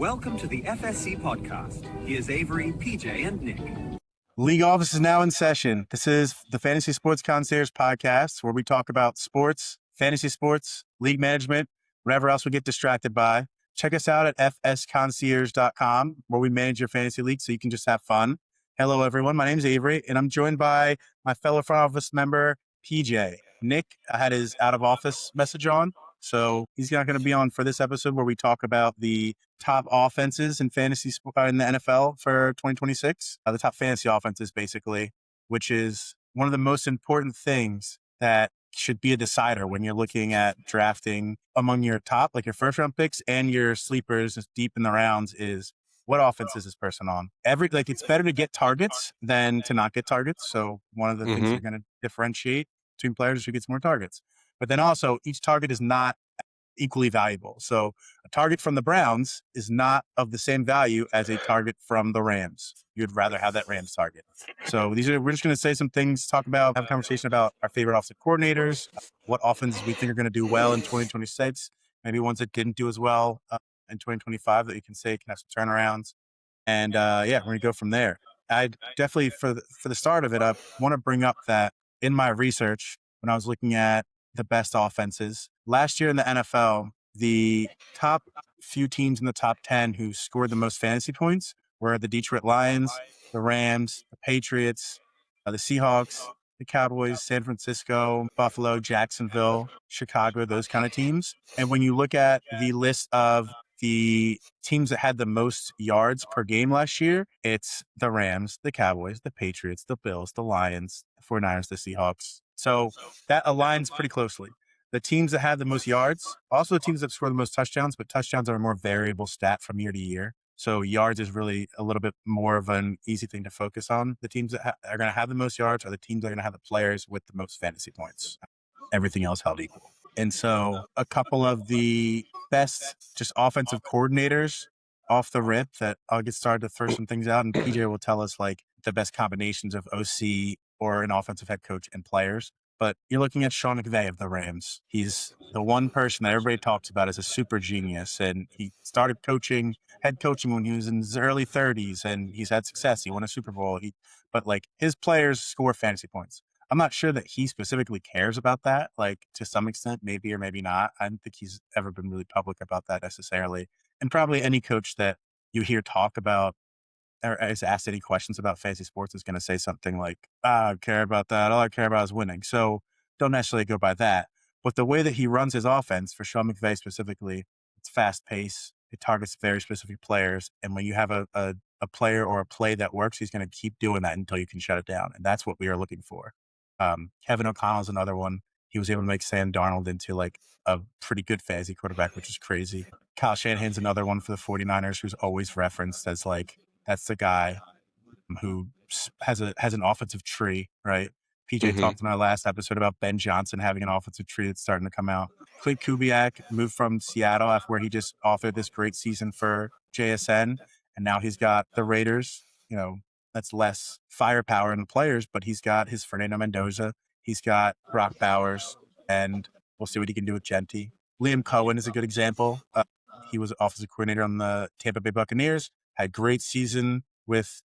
Welcome to the FSC podcast. Here's Avery, PJ, and Nick. League office is now in session. This is the Fantasy Sports Concierge podcast, where we talk about sports, fantasy sports, league management, whatever else we get distracted by. Check us out at fsconcierge.com, where we manage your fantasy league so you can just have fun. Hello, everyone. My name is Avery, and I'm joined by my fellow front office member, PJ. Nick had his out-of-office message on, so he's not going to be on for this episode where we talk about the top offenses in fantasy in the NFL for 2026. The top fantasy offenses, basically, which is one of the most important things that should be a decider when you're looking at drafting among your top, like your first round picks and your sleepers deep in the rounds, is what offense is this person on? It's better to get targets than to not get targets. So one of the things you're going to differentiate between players is who gets more targets. But then also each target is not equally valuable. So a target from the Browns is not of the same value as a target from the Rams. You'd rather have that Rams target. So we're just going to say some things, have a conversation about our favorite offensive coordinators, what offenses we think are going to do well in 2026, maybe ones that didn't do as well in 2025 that you can say can have some turnarounds. And we're going to go from there. I definitely, for the start of it, I want to bring up that in my research, when I was looking at the best offenses, last year in the NFL, the top few teams in the top 10 who scored the most fantasy points were the Detroit Lions, the Rams, the Patriots, the Seahawks, the Cowboys, San Francisco, Buffalo, Jacksonville, Chicago, those kind of teams. And when you look at the list of the teams that had the most yards per game last year, it's the Rams, the Cowboys, the Patriots, the Bills, the Lions, the 49ers, the Seahawks. So that aligns pretty closely. The teams that have the most yards, also the teams that score the most touchdowns, but touchdowns are a more variable stat from year to year. So yards is really a little bit more of an easy thing to focus on. The teams that are going to have the most yards are the teams that are going to have the players with the most fantasy points. Everything else held equal. And so a couple of the best just offensive coordinators off the rip that I'll get started to throw some things out, and PJ will tell us like the best combinations of OC or an offensive head coach and players. But you're looking at Sean McVay of the Rams. He's the one person that everybody talks about as a super genius. And he started head coaching when he was in his early 30s, and he's had success. He won a Super Bowl. But his players score fantasy points. I'm not sure that he specifically cares about that, to some extent, maybe or maybe not. I don't think he's ever been really public about that necessarily. And probably any coach that you hear talk about or is asked any questions about fantasy sports is going to say something like, I don't care about that. All I care about is winning. So don't necessarily go by that. But the way that he runs his offense, for Sean McVay specifically, it's fast paced. It targets very specific players. And when you have a player or a play that works, he's going to keep doing that until you can shut it down. And that's what we are looking for. Kevin O'Connell's another one. He was able to make Sam Darnold into a pretty good fantasy quarterback, which is crazy. Kyle Shanahan's another one for the 49ers who's always referenced as that's the guy who has an offensive tree, right? PJ talked in our last episode about Ben Johnson having an offensive tree that's starting to come out. Clint Kubiak moved from Seattle after where he just authored this great season for JSN, and now he's got the Raiders. That's less firepower in the players, but he's got his Fernando Mendoza. He's got Brock Bowers, and we'll see what he can do with Genti. Liam Coen is a good example. He was offensive coordinator on the Tampa Bay Buccaneers, had great season with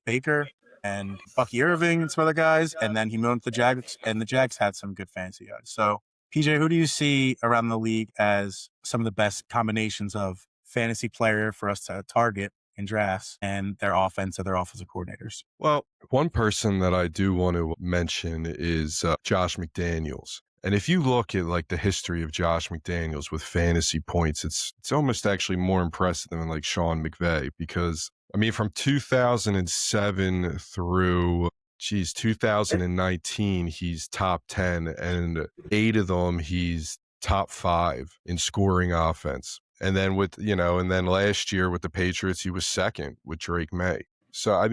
Baker and Bucky Irving and some other guys, and then he moved to the Jags, and the Jags had some good fantasy guys. So, PJ, who do you see around the league as some of the best combinations of fantasy player for us to target in drafts and their offense or their offensive coordinators? Well, one person that I do want to mention is Josh McDaniels. And if you look at the history of Josh McDaniels with fantasy points, it's almost actually more impressive than Sean McVay, because from 2007 through 2019, he's top 10, and 8 of them he's top 5 in scoring offense. And then and then last year with the Patriots, he was second with Drake Maye. So,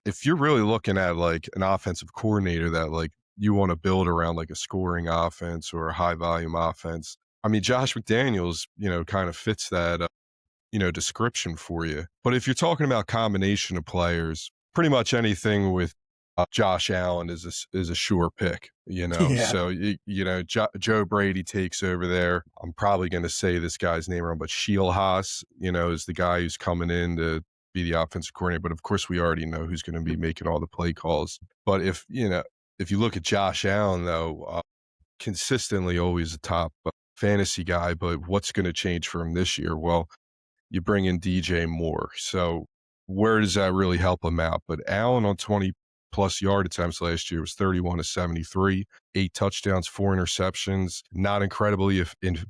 if you're really looking at an offensive coordinator that you want to build around a scoring offense or a high volume offense, Josh McDaniels, kind of fits that, description for you. But if you're talking about combination of players, pretty much anything with Josh Allen is a sure pick, Yeah. So, Joe Brady takes over there. I'm probably going to say this guy's name wrong, but Shielhaas, is the guy who's coming in to be the offensive coordinator. But of course, we already know who's going to be making all the play calls. But if you look at Josh Allen, though, consistently always a top fantasy guy, but what's going to change for him this year? Well, you bring in DJ Moore. So where does that really help him out? But Allen on 20 plus yard attempts last year was 31 to 73, 8 touchdowns, 4 interceptions, not incredibly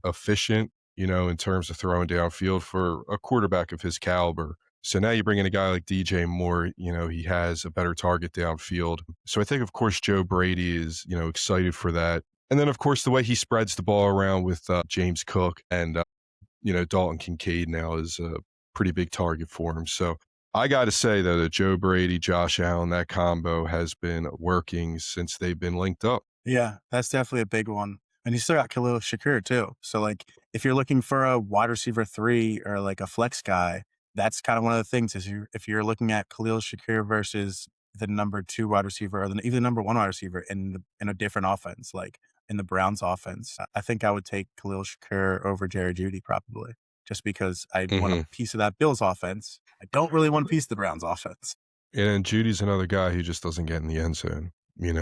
efficient, in terms of throwing downfield for a quarterback of his caliber. So now you bring in a guy like DJ Moore, he has a better target downfield. So I think, of course, Joe Brady is, excited for that. And then, of course, the way he spreads the ball around with James Cook and, Dalton Kincaid now is a pretty big target for him. So I got to say, though, that Joe Brady, Josh Allen, that combo has been working since they've been linked up. Yeah, that's definitely a big one. And you still got Khalil Shakir, too. So, if you're looking for a wide receiver 3 or a flex guy, that's kind of one of the things is if you're looking at Khalil Shakir versus the number 2 wide receiver or even the number 1 wide receiver in a different offense, like in the Browns offense, I think I would take Khalil Shakir over Jerry Jeudy probably, just because I want a piece of that Bills offense. I don't really want a piece of the Browns offense. And Judy's another guy who just doesn't get in the end zone,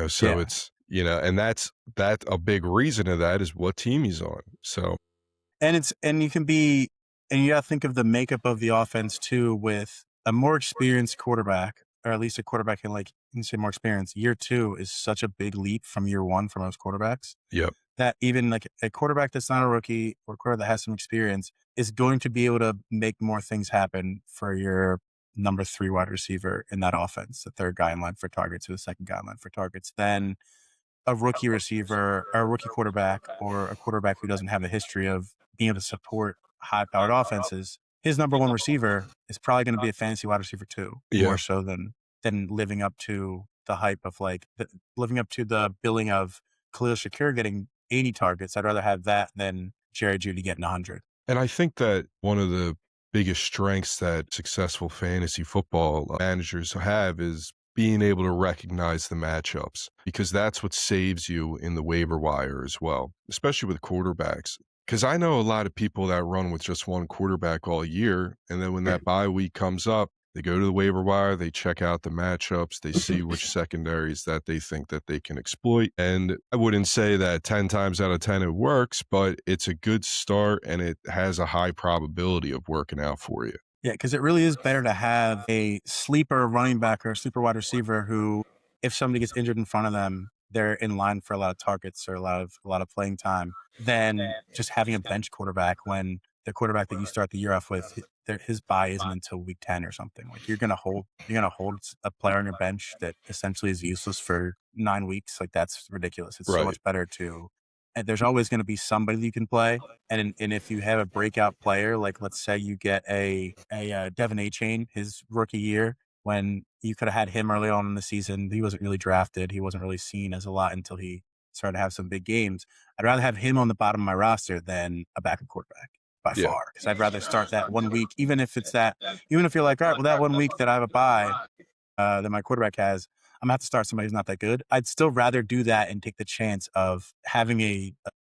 so it's, and that's a big reason of that is what team he's on. So, and you got to think of the makeup of the offense too, with a more experienced quarterback, or at least a quarterback in you can say more experience. Year 2 is such a big leap from year 1 for most quarterbacks. Yep. That even a quarterback that's not a rookie or a quarterback that has some experience is going to be able to make more things happen for your number 3 wide receiver in that offense, the 3rd guy in line for targets or the 2nd guy in line for targets, than a rookie receiver or a rookie quarterback or a quarterback who doesn't have a history of being able to support high-powered offenses. His number 1 receiver is probably going to be a fantasy wide receiver too, more so than living up to the hype of living up to the billing of Khalil Shakir getting 80 targets. I'd rather have that than Jerry Jeudy getting 100. And I think that one of the biggest strengths that successful fantasy football managers have is being able to recognize the matchups, because that's what saves you in the waiver wire as well, especially with quarterbacks. Because I know a lot of people that run with just one quarterback all year, and then when that bye week comes up, they go to the waiver wire, they check out the matchups, they see which secondaries that they think that they can exploit. And I wouldn't say that 10 times out of 10 it works, but it's a good start and it has a high probability of working out for you. Yeah, because it really is better to have a sleeper running back or a sleeper wide receiver who, if somebody gets injured in front of them, they're in line for a lot of targets or a lot of playing time, than just having a bench quarterback when the quarterback that you start the year off with, his bye isn't until week 10 or something. You're gonna hold a player on your bench that essentially is useless for 9 weeks. That's ridiculous. It's so much better to. And there's always going to be somebody that you can play, and if you have a breakout player, let's say you get a Devin A-Chain his rookie year, when you could have had him early on in the season. He wasn't really drafted. He wasn't really seen as a lot until he started to have some big games. I'd rather have him on the bottom of my roster than a backup quarterback by far, because I'd rather start that 1 week, even if you're like, all right, well, that 1 week that I have a bye that my quarterback has, I'm going to have to start somebody who's not that good. I'd still rather do that and take the chance of having a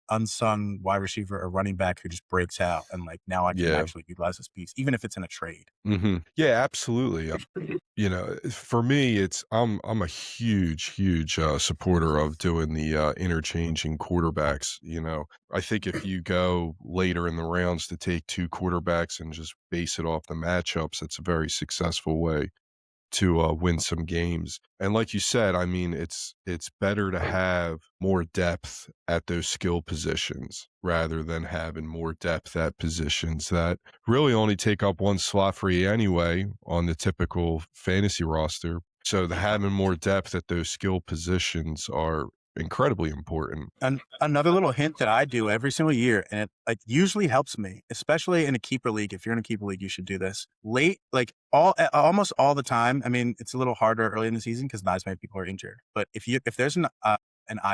unsung wide receiver or running back who just breaks out, and now I can actually utilize this piece, even if it's in a trade. Mm-hmm. Yeah, absolutely. For me, I'm a huge supporter of doing the interchanging quarterbacks. I think if you go later in the rounds to take 2 quarterbacks and just base it off the matchups, it's a very successful way to win some games. And like you said, I mean, it's better to have more depth at those skill positions rather than having more depth at positions that really only take up 1 slot for you anyway on the typical fantasy roster. So having more depth at those skill positions are incredibly important. And another little hint that I do every single year, and it usually helps me, especially in a keeper league. If you're in a keeper league, you should do this late, almost all the time. I mean, it's a little harder early in the season because not as many people are injured. But if there's an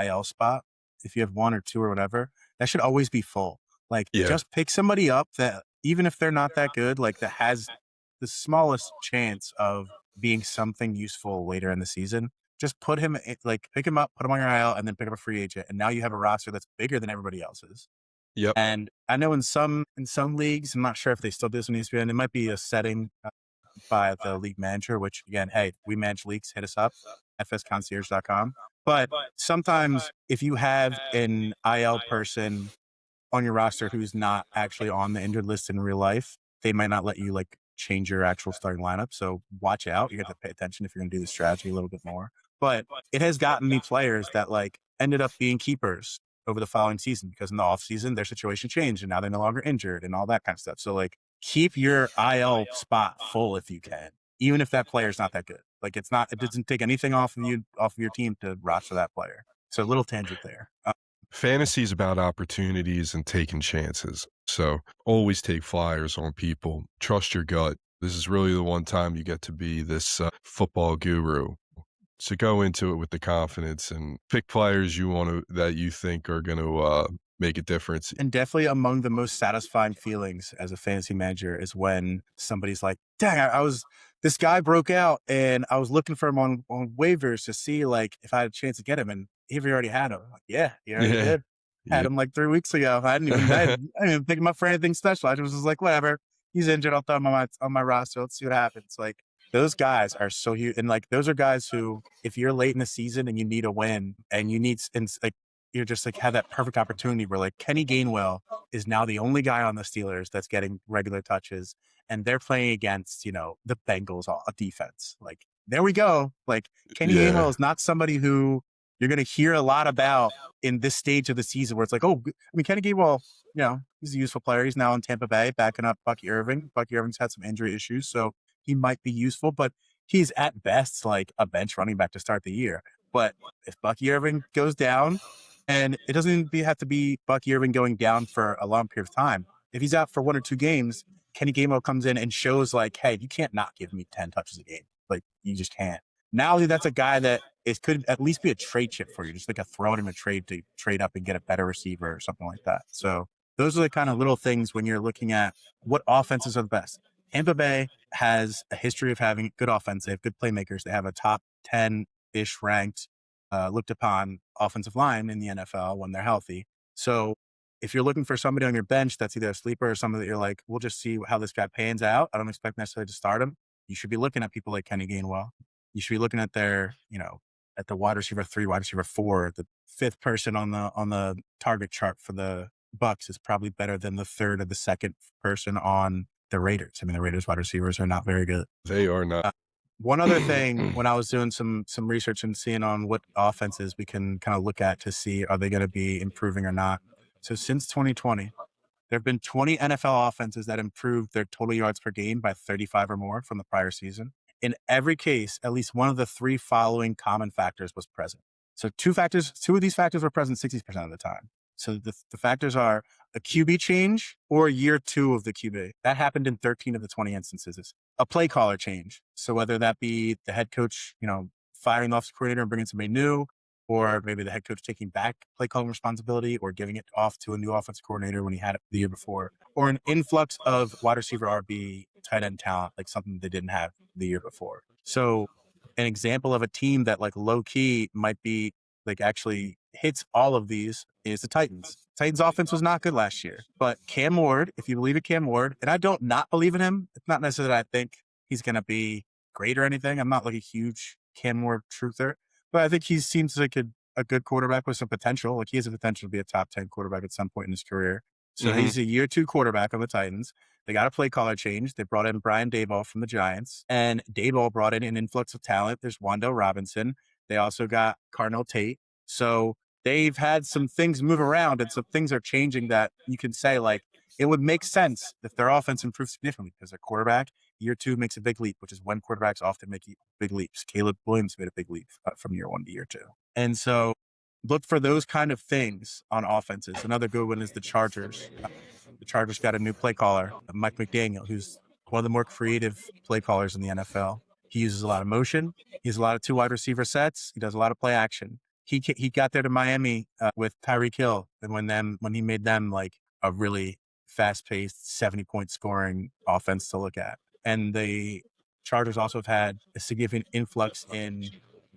IL spot, if you have 1 or 2 or whatever, that should always be full. Just pick somebody up that, even if they're not that good, that has the smallest chance of being something useful later in the season. just put him pick him up, put him on your IL, and then pick up a free agent. And now you have a roster that's bigger than everybody else's. Yep. And I know in some leagues, I'm not sure if they still do this in ESPN. It might be a setting by the league manager, which again, hey, we manage leagues, hit us up, fsconcierge.com. But sometimes if you have an IL person on your roster who's not actually on the injured list in real life, they might not let you like change your actual starting lineup. So watch out. You have to pay attention if you're going to do the strategy a little bit more. But it has gotten me players that like ended up being keepers over the following season because in the off season, their situation changed and now they're no longer injured and all that kind of stuff. So like keep your IL spot full if you can, even if that player is not that good. Like it doesn't take anything off of your team to roster that player. So a little tangent there. Fantasy is about opportunities and taking chances. So always take flyers on people. Trust your gut. This is really the one time you get to be this football guru. So go into it with the confidence and pick players that you think are going to make a difference. And definitely among the most satisfying feelings as a fantasy manager is when somebody's like, dang, this guy broke out and I was looking for him on waivers to see like if I had a chance to get him. And he already had him. Like, yeah, he already did. Had him like 3 weeks ago. I didn't even pick him up for anything special. I was just like, whatever. He's injured. I'll throw him on my roster. Let's see what happens. Like those guys are so huge. And like, those are guys who, if you're late in the season and you need a win and you're just like have that perfect opportunity where like Kenny Gainwell is now the only guy on the Steelers that's getting regular touches and they're playing against, the Bengals defense. Like, there we go. Like Kenny Gainwell is not somebody who you're going to hear a lot about in this stage of the season where it's like, Kenny Gainwell, he's a useful player. He's now in Tampa Bay backing up Bucky Irving. Bucky Irving's had some injury issues, so he might be useful, but he's at best like a bench running back to start the year. But if Bucky Irving goes down, and it doesn't even have to be Bucky Irving going down for a long period of time. If he's out for 1 or 2 games, Kenny Gainwell comes in and shows like, hey, you can't not give me 10 touches a game. Like, you just can't. Now that's a guy that could at least be a trade chip for you, just like a throw it in a trade to trade up and get a better receiver or something like that. So those are the kind of little things when you're looking at what offenses are the best. Tampa Bay has a history of having good offense. They have good playmakers. They have a top 10-ish ranked, looked upon offensive line in the NFL when they're healthy. So if you're looking for somebody on your bench that's either a sleeper or somebody that you're like, we'll just see how this guy pans out. I don't expect necessarily to start him. You should be looking at people like Kenny Gainwell. You should be looking at their, at the wide receiver 3, wide receiver 4, the 5th person on the target chart for the Bucs is probably better than the 3rd or the 2nd person on the Raiders. I mean, the Raiders wide receivers are not very good. They are not. One other thing, when I was doing some research and seeing on what offenses we can kind of look at to see are they going to be improving or not. So since 2020, there have been 20 NFL offenses that improved their total yards per game by 35 or more from the prior season. In every case, at least one of the 3 following common factors was present. So 2 of these factors were present 60% of the time. So the factors are a QB change or year 2 of the QB. That happened in 13 of the 20 instances. A play caller change. So whether that be the head coach, firing the offensive coordinator and bringing somebody new, or maybe the head coach taking back play calling responsibility or giving it off to a new offensive coordinator when he had it the year before, or an influx of wide receiver RB tight end talent, like something they didn't have the year before. So an example of a team that like low key might be like actually hits all of these is the Titans. Titans offense was not good last year, but Cam Ward, if you believe in Cam Ward, and I don't not believe in him, it's not necessarily that I think he's going to be great or anything. I'm not like a huge Cam Ward truther, but I think he seems like a good quarterback with some potential. Like he has a potential to be a top 10 quarterback at some point in his career. So he's a year 2 quarterback on the Titans. They got a play caller change. They brought in Brian Daboll from the Giants, and Daboll brought in an influx of talent. There's Wando Robinson. They also got Carnell Tate. So they've had some things move around and some things are changing that you can say like it would make sense if their offense improved significantly because their quarterback year 2 makes a big leap, which is when quarterbacks often make big leaps. Caleb Williams made a big leap from year 1 to year 2. And so look for those kind of things on offenses. Another good one is the Chargers. The Chargers got a new play caller, Mike McDaniel, who's one of the more creative play callers in the NFL. He uses a lot of motion. He has a lot of 2 wide receiver sets. He does a lot of play action. He got there to Miami with Tyreek Hill, and when he made them like a really fast-paced 70-point scoring offense to look at. And the Chargers also have had a significant influx in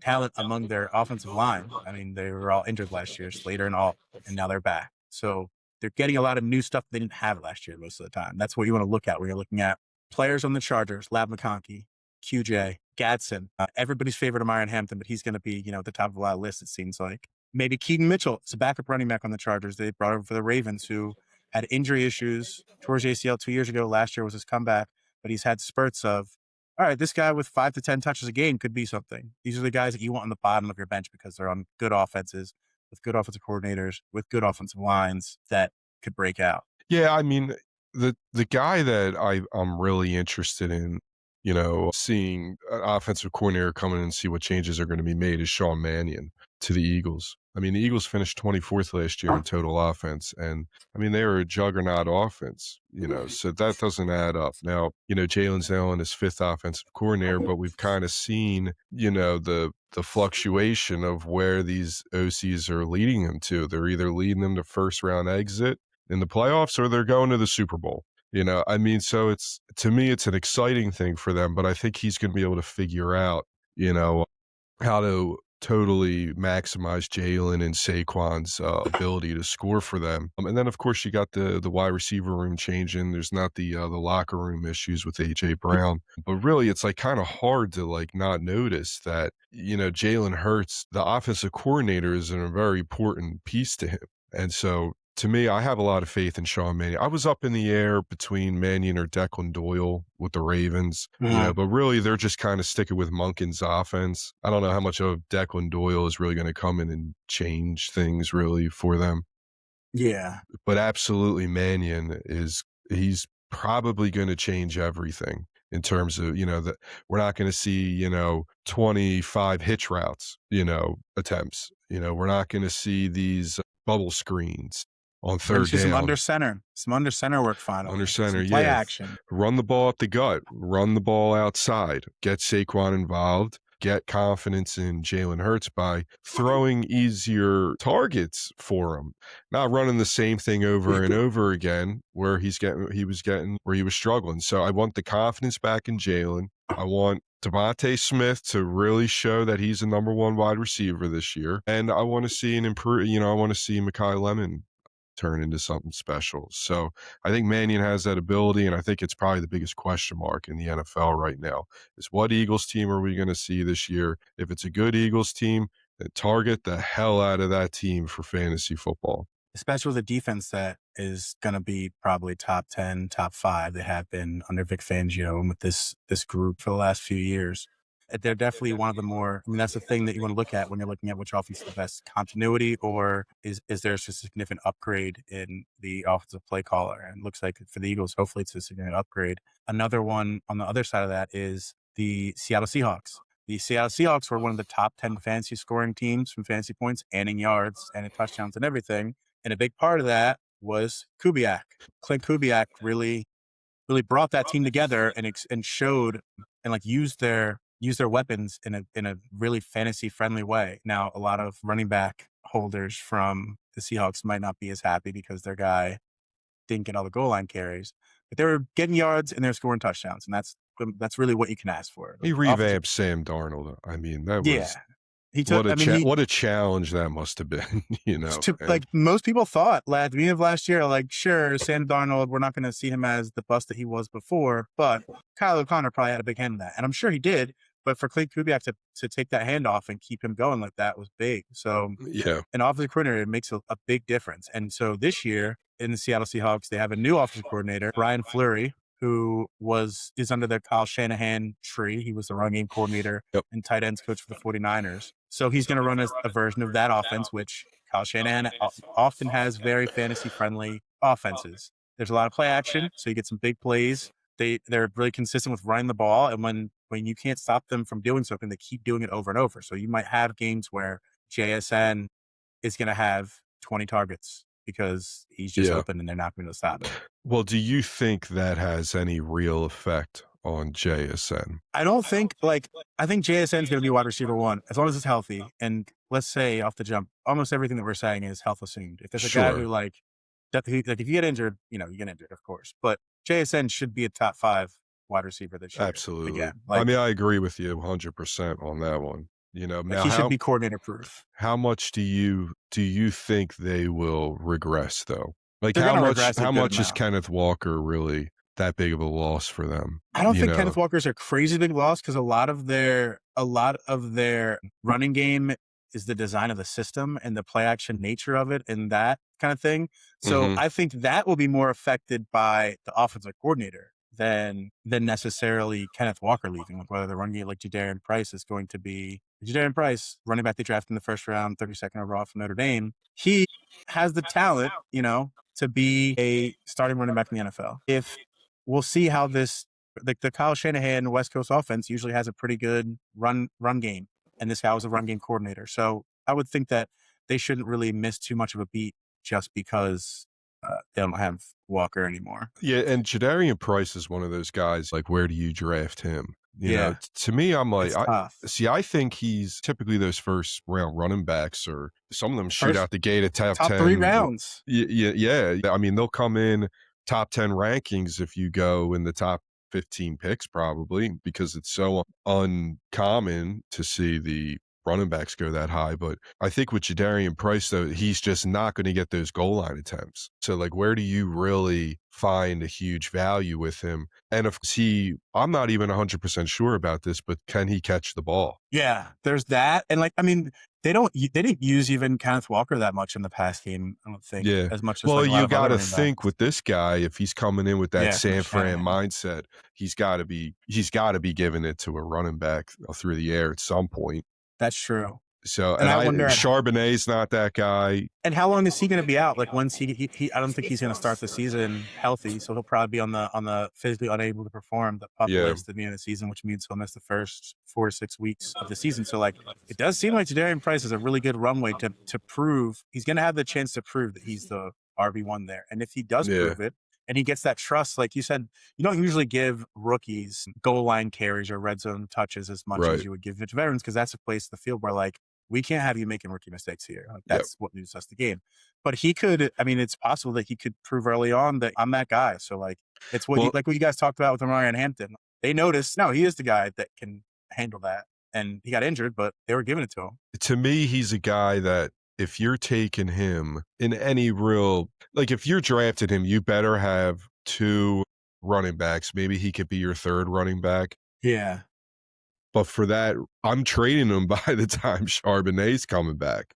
talent among their offensive line. I mean, they were all injured last year, Slater and all, and now they're back. So they're getting a lot of new stuff they didn't have last year most of the time. That's what you want to look at when you're looking at players on the Chargers, Lab McConkey, QJ, Gadsden. Everybody's favorite of Myron Hampton, but he's going to be, at the top of a lot of lists, it seems like. Maybe Keaton Mitchell is a backup running back on the Chargers. They brought over for the Ravens, who had injury issues towards ACL 2 years ago. Last year was his comeback, but he's had spurts of, all right, this guy with 5 to 10 touches a game could be something. These are the guys that you want on the bottom of your bench because they're on good offenses, with good offensive coordinators, with good offensive lines that could break out. Yeah, I mean, the guy that I'm really interested in, seeing an offensive coordinator come in and see what changes are going to be made is Sean Mannion to the Eagles. I mean, the Eagles finished 24th last year in total offense, and I mean, they were a juggernaut offense, so that doesn't add up. Now, Jalen's now on his 5th offensive coordinator, but we've kind of seen, the fluctuation of where these OCs are leading them to. They're either leading them to first round exit in the playoffs or they're going to the Super Bowl. I mean, so to me, it's an exciting thing for them, but I think he's going to be able to figure out, how to totally maximize Jalen and Saquon's ability to score for them. And then, of course, you got the wide receiver room changing. There's not the locker room issues with A.J. Brown. But really, it's like kind of hard to not notice that, Jalen Hurts, the offensive coordinator, is a very important piece to him. And so, to me, I have a lot of faith in Sean Mannion. I was up in the air between Mannion or Declan Doyle with the Ravens, but really they're just kind of sticking with Monken's offense. I don't know how much of Declan Doyle is really going to come in and change things really for them. Yeah. But absolutely Mannion he's probably going to change everything in terms of, that we're not going to see, 25 hitch routes, attempts. We're not going to see these bubble screens on third down. Some under center work finally. Under center, play yeah. action. Run the ball up the gut. Run the ball outside. Get Saquon involved. Get confidence in Jalen Hurts by throwing easier targets for him. Not running the same thing over and over again where he was struggling. So I want the confidence back in Jalen. I want DeVonta Smith to really show that he's a number 1 wide receiver this year. And I want to see I want to see Mekhi Lemon turn into something special. So I think Mannion has that ability, and I think it's probably the biggest question mark in the NFL right now is what Eagles team are we going to see this year? If it's a good Eagles team, then target the hell out of that team for fantasy football. Especially with a defense that is going to be probably top 10, top 5. They have been under Vic Fangio and with this group for the last few years. They're definitely one of the more, that's the thing that you want to look at when you're looking at which offense is the best, continuity, or is there a significant upgrade in the offensive play caller? And it looks like for the Eagles, hopefully it's a significant upgrade. Another one on the other side of that is the Seattle Seahawks. The Seattle Seahawks were one of the top 10 fantasy scoring teams from fantasy points and in yards and in touchdowns and everything. And a big part of that was Kubiak. Clint Kubiak really brought that team together and showed and used their weapons in a really fantasy friendly way. Now, a lot of running back holders from the Seahawks might not be as happy because their guy didn't get all the goal line carries, but they were getting yards and they're scoring touchdowns, and that's really what you can ask for. He revamped Sam Darnold. I mean, that was. Yeah. What a challenge that must have been, most people thought at the beginning of last year, sure, Sam Darnold, we're not going to see him as the bust that he was before, but Kyle O'Connor probably had a big hand in that. And I'm sure he did, but for Clint Kubiak to take that hand off and keep him going like that was big. So an offensive coordinator makes a big difference. And so this year in the Seattle Seahawks, they have a new offensive coordinator, Brian Fleury, who is under the Kyle Shanahan tree. He was the run game coordinator and tight ends coach for the 49ers. So he's going to run a version of that offense, which Kyle Shanahan often has very fantasy-friendly offenses. There's a lot of play action, so you get some big plays. They're really consistent with running the ball, and when you can't stop them from doing something, they keep doing it over and over. So you might have games where JSN is going to have 20 targets because he's just open and they're not going to stop it. Well, do you think that has any real effect on JSN? I don't think I think JSN is going to be wide receiver 1 as long as it's healthy. And let's say off the jump, almost everything that we're saying is health assumed. If there's a guy who if you get injured, you get injured, of course. But JSN should be a top 5 wide receiver this year. Absolutely. Again, I mean, I agree with you 100% on that one. Like Now he should be coordinator proof. how much do you think they will regress though? Like They're going to regress a how good much is amount. Kenneth Walker really that big of a loss for them? I don't think Kenneth Walker's a crazy big loss because a lot of their running game is the design of the system and the play action nature of it and that kind of thing. So I think that will be more affected by the offensive coordinator than necessarily Kenneth Walker leaving. Like whether the run game like Jadarian Price is going to be Jadarian Price, running back they drafted in the first round, 32nd overall from Notre Dame. He has the talent, to be a starting running back in the NFL. If we'll see how this the Kyle Shanahan West Coast offense usually has a pretty good run game, and this guy was a run game coordinator. So I would think that they shouldn't really miss too much of a beat just because they don't have Walker anymore. Yeah, and Jadarian Price is one of those guys, like, where do you draft him? To me, I'm like, I think he's typically those first round running backs, or some of them shoot out the gate at top 10. 3 rounds. Yeah. I mean, they'll come in top 10 rankings if you go in the top 15 picks, probably, because it's so uncommon to see the running backs go that high. But I think with Jadarian Price, though, he's just not going to get those goal line attempts. So, like, where do you really find a huge value with him? And if I'm not even 100% sure about this, but can he catch the ball? Yeah, there's that. And they didn't use even Kenneth Walker that much in the past game, I don't think, as much as you got to think with this guy, if he's coming in with that San Fran mindset, he's got to be giving it to a running back through the air at some point. That's true. So, and I wonder, Charbonnet's not that guy. And how long is he going to be out? Like, once he I don't think he's going to start the season healthy, so he'll probably be on the physically unable to perform the PUP list at the end of the season, which means he'll miss the first 4 to 6 weeks of the season. So, like, it does seem like Jadarian Price is a really good runway to prove he's going to have the chance to prove that he's the RB1 there. And if he does prove it, and he gets that trust, like you said, you don't usually give rookies goal line carries or red zone touches as much as you would give veterans, because that's a place in the field where, like, we can't have you making rookie mistakes here. Like, that's what loses us the game. But he could, it's possible that he could prove early on that I'm that guy. So, like, it's what what you guys talked about with Ryan Hampton. They noticed, no, he is the guy that can handle that. And he got injured, but they were giving it to him. To me, he's a guy that if you're taking him in any real, like, if you're drafting him, you better have 2 running backs. Maybe he could be your 3rd running back. Yeah. But for that, I'm trading him by the time Charbonnet's coming back.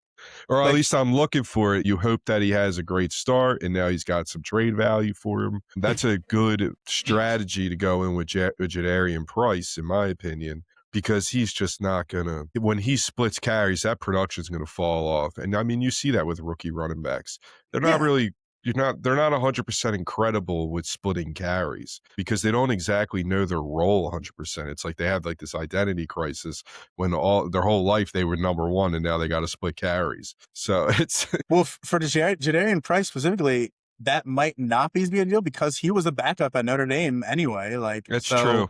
Or at least I'm looking for it. You hope that he has a great start, and now he's got some trade value for him. That's a good strategy to go in with Jadarian Price, in my opinion, because he's just not going to – when he splits carries, that production's going to fall off. And, I mean, you see that with rookie running backs. They're not really – they're not 100% incredible with splitting carries because they don't exactly know their role 100%. It's like they have like this identity crisis when their whole life they were number 1 and now they got to split carries. So it's well, for Jadarian Price specifically, that might not be as big a deal because he was a backup at Notre Dame anyway. Like, that's true.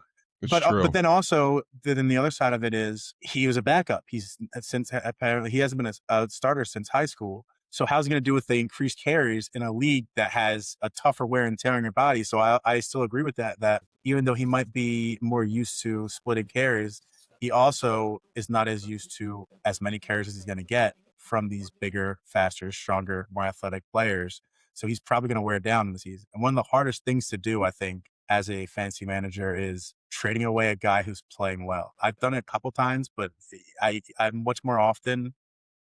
But then also, then the other side of it is he was a backup. Apparently he hasn't been a starter since high school. So how's he going to do with the increased carries in a league that has a tougher wear and tear on your body? So I still agree with that even though he might be more used to splitting carries, he also is not as used to as many carries as he's going to get from these bigger, faster, stronger, more athletic players. So he's probably going to wear it down in the season. And one of the hardest things to do, I think, as a fantasy manager is trading away a guy who's playing well. I've done it a couple times, but I'm much more often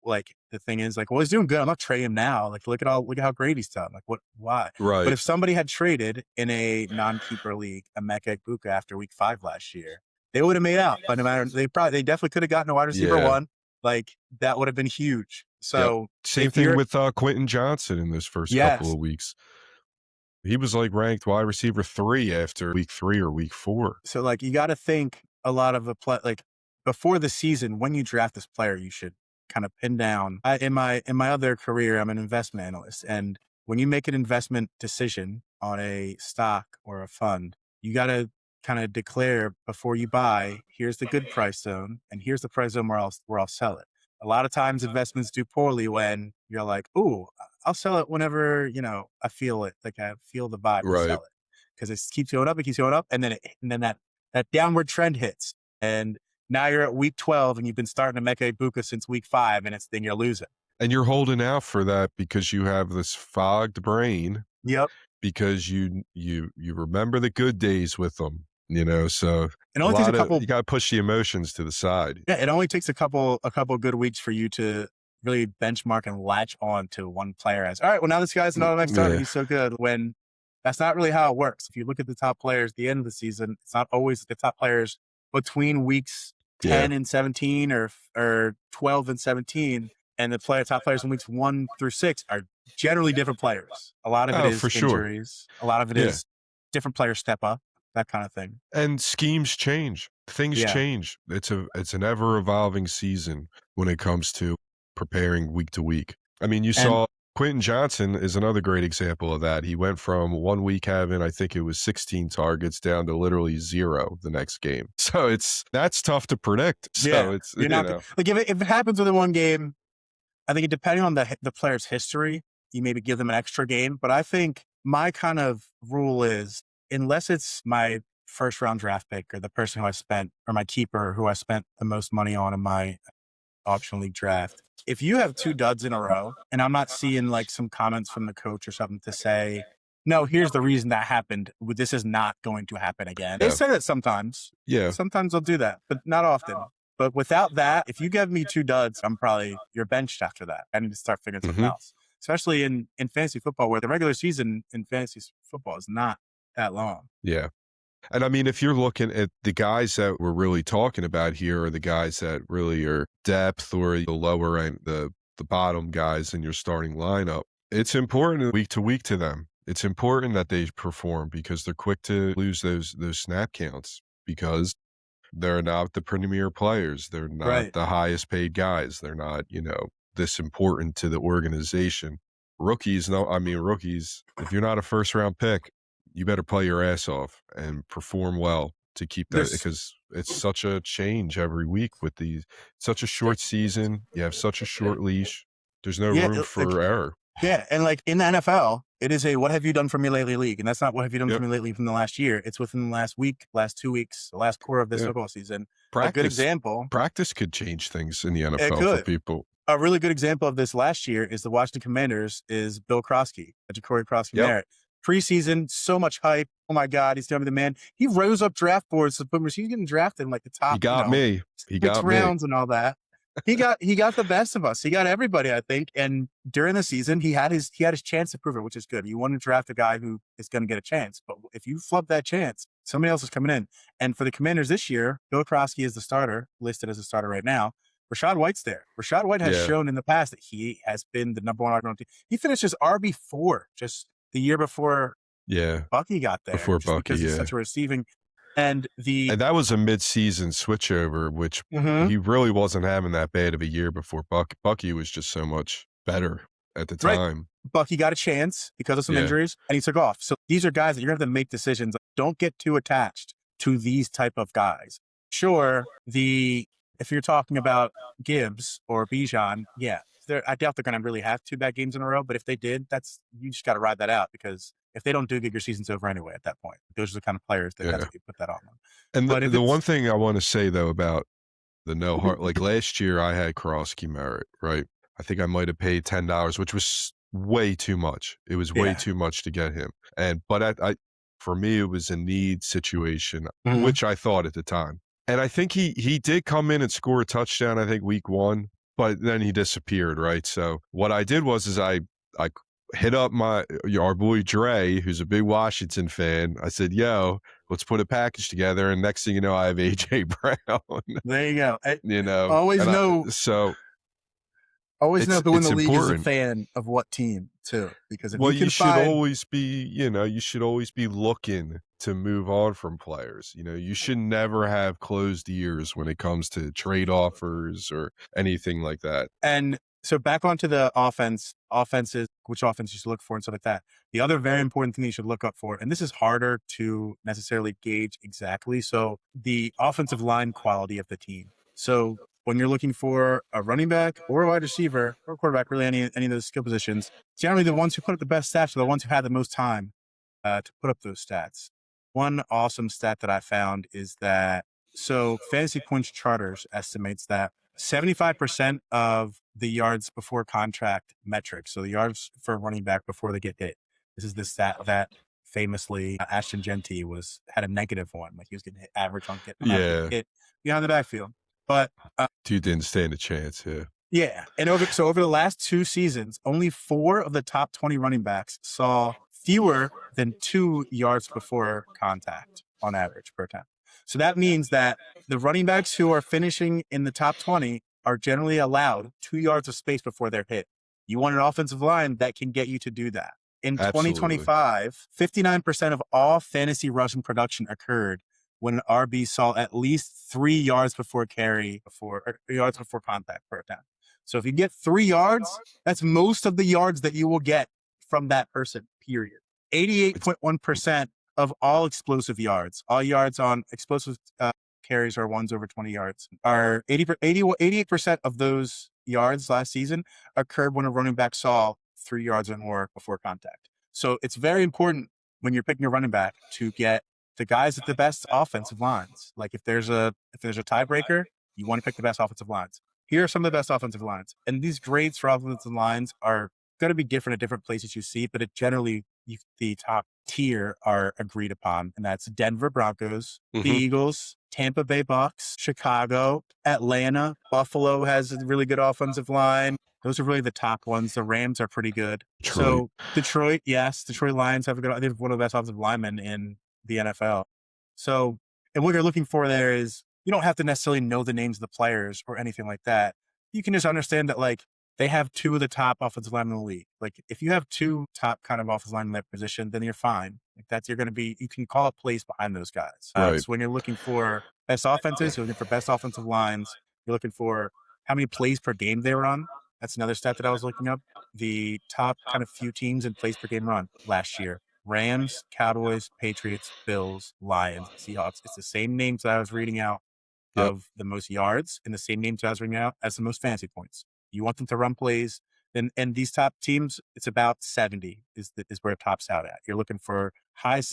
like the thing is like, well, he's doing good. I'm not trading him now. Like, look at how great he's done. Like, why? Right. But if somebody had traded in a non-keeper league, a Emeka Egbuka after week 5 last year, they would have made out. But no matter, they definitely could have gotten a wide receiver 1. Like, that would have been huge. So same thing with Quentin Johnson in those first couple of weeks. He was like ranked wide receiver 3 after week 3 or week 4. So like, you got to think a lot of like before the season, when you draft this player, you should kind of pin down. In my other career, I'm an investment analyst. And when you make an investment decision on a stock or a fund, you got to kind of declare before you buy, here's the good price zone and here's the price zone where I'll sell it. A lot of times investments do poorly when you're like, ooh, I'll sell it whenever, I feel it. Like I feel the vibe to sell it. Because it keeps going up, and then that downward trend hits. And Now you're at week 12 and you've been starting to Emeka Egbuka since week 5, and then you're losing. And you're holding out for that because you have this fogged brain. Yep. Because you remember the good days with them, so it only takes a couple. You got to push the emotions to the side. Yeah, it only takes a couple good weeks for you to really benchmark and latch on to one player as, all right, well, now this guy's an automatic starter. He's so good. When that's not really how it works. If you look at the top players at the end of the season, it's not always the top players between weeks 10 and 17 or 12 and 17. And the top players in weeks 1 through 6 are generally different players. A lot of it is injuries. Sure. A lot of it is different players step up, that kind of thing. And schemes change. Things change. It's an ever evolving season when it comes to preparing week to week. I mean, you saw Quentin Johnson is another great example of that. He went from 1 week having, I think it was 16 targets down to literally 0 the next game. So that's tough to predict. So it's, like if it happens within one game, I think depending on the player's history, you maybe give them an extra game. But I think my kind of rule is, unless it's my first round draft pick or the person who I spent, or my keeper who I spent the most money on in my optional league draft, if you have 2 duds in a row, and I'm not seeing like some comments from the coach or something to say, no, here's the reason that happened, this is not going to happen again. They say that sometimes. Yeah. Sometimes they'll do that, but not often. But without that, if you give me 2 duds, you're benched after that. I need to start figuring something else, especially in fantasy football, where the regular season in fantasy football is not that long. Yeah. And I mean, if you're looking at the guys that we're really talking about here, are the guys that really are depth or the lower end, the bottom guys in your starting lineup, it's important week to week to them. It's important that they perform because they're quick to lose those snap counts because they're not the premier players. They're not the highest paid guys. They're not, this important to the organization. Rookies, if you're not a first round pick, you better play your ass off and perform well to keep that, because it's such a change every week with such a short season. You have such a short leash. There's no room for error. Yeah. And like in the NFL, it is a what have you done for me lately league. And that's not what have you done for me lately from the last year. It's within the last week, last 2 weeks, the last quarter of this football season. A good example. Practice could change things in the NFL for people. A really good example of this last year is the Washington Commanders is Bill Croskey, Jacory Croskey-Merritt. Preseason, so much hype. Oh my God, he's going to be the man. He rose up draft boards. He's getting drafted in like the top. He got me. He got rounds and all that. He got the best of us. He got everybody, I think. And during the season, he had his chance to prove it, which is good. You want to draft a guy who is going to get a chance, but if you flub that chance, somebody else is coming in. And for the Commanders this year, Bill Croskey is the starter, listed as a starter right now. Rashad White's there. Rashad White has shown in the past that he has been the number 1 RB on the team. He finished as RB4 just the year before Bucky got there. Before Bucky, because he's such a receiving. And that was a mid-season switchover, which he really wasn't having that bad of a year before Bucky. Bucky was just so much better at the time. Bucky got a chance because of some injuries, and he took off. So these are guys that you're going to have to make decisions. Don't get too attached to these type of guys. Sure, if you're talking about Gibbs or Bijan, I doubt they're going to really have 2 bad games in a row. But if they did, you just got to ride that out, because if they don't do good, your season's over anyway at that point. Those are the kind of players that that's what you put that on. And the one thing I want to say, though, about the no heart, like last year I had Croskey-Merritt, right? I think I might have paid $10, which was way too much. It was way too much to get him. But for me, it was a need situation, which I thought at the time. And I think he did come in and score a touchdown, I think week 1, but then he disappeared, right? So what I did was I hit up our boy Dre, who's a big Washington fan. I said, yo, let's put a package together. And next thing you know, I have AJ Brown. There you go. Always know who in the league is a fan of what team too, because if you should always be looking to move on from players. You should never have closed ears when it comes to trade offers or anything like that. And so back onto the offenses, which offense you should look for and stuff like that. The other very important thing you should look up for, and this is harder to necessarily gauge exactly. So the offensive line quality of the team. So when you're looking for a running back or a wide receiver or a quarterback, really any of those skill positions, generally the ones who put up the best stats are the ones who had the most time to put up those stats. One awesome stat that I found is that So Fantasy Points Charters estimates that 75% of the yards before contract metrics, so the yards for a running back before they get hit, this is the stat that famously Ashton Genty had a negative one, like he was getting hit average on getting hit behind the backfield. But Dude didn't stand a chance. Yeah. yeah. And over the last 2 seasons, only 4 of the top 20 running backs saw fewer than 2 yards before contact on average per time. So that means that the running backs who are finishing in the top 20 are generally allowed 2 yards of space before they're hit. You want an offensive line that can get you to do that. In Absolutely. 2025, 59% of all fantasy rushing production occurred when an RB saw at least 3 yards before yards before contact per attempt. So if you get 3 yards, that's most of the yards that you will get from that person, period. 88.1% of all explosive yards, all yards on explosive carries are ones over 20 yards, are 88% of those yards last season occurred when a running back saw 3 yards or more before contact. So it's very important when you're picking a running back to get the guys at the best offensive lines. Like if there's a tiebreaker, you want to pick the best offensive lines. Here are some of the best offensive lines. And these grades for offensive lines are going to be different at different places you see, but the top tier are agreed upon. And that's Denver Broncos, the Eagles, Tampa Bay Bucks, Chicago, Atlanta, Buffalo has a really good offensive line. Those are really the top ones. The Rams are pretty good. So Detroit, yes, Detroit Lions have they have one of the best offensive linemen in the NFL. So, and what you're looking for there is you don't have to necessarily know the names of the players or anything like that. You can just understand that like they have 2 of the top offensive linemen in the league. Like if you have 2 top kind of offensive linemen in that position, then you're fine. Like you can call up plays behind those guys. Right. So when you're looking for best offenses, you're looking for best offensive lines. You're looking for how many plays per game they run. That's another stat that I was looking up. The top kind of few teams in plays per game run last year: Rams, Cowboys, Patriots, Bills, Lions, Seahawks. It's the same names that I was reading out of the most yards and the same names I was reading out as the most fantasy points. You want them to run plays. And these top teams, it's about 70 is where it tops out at. You're looking for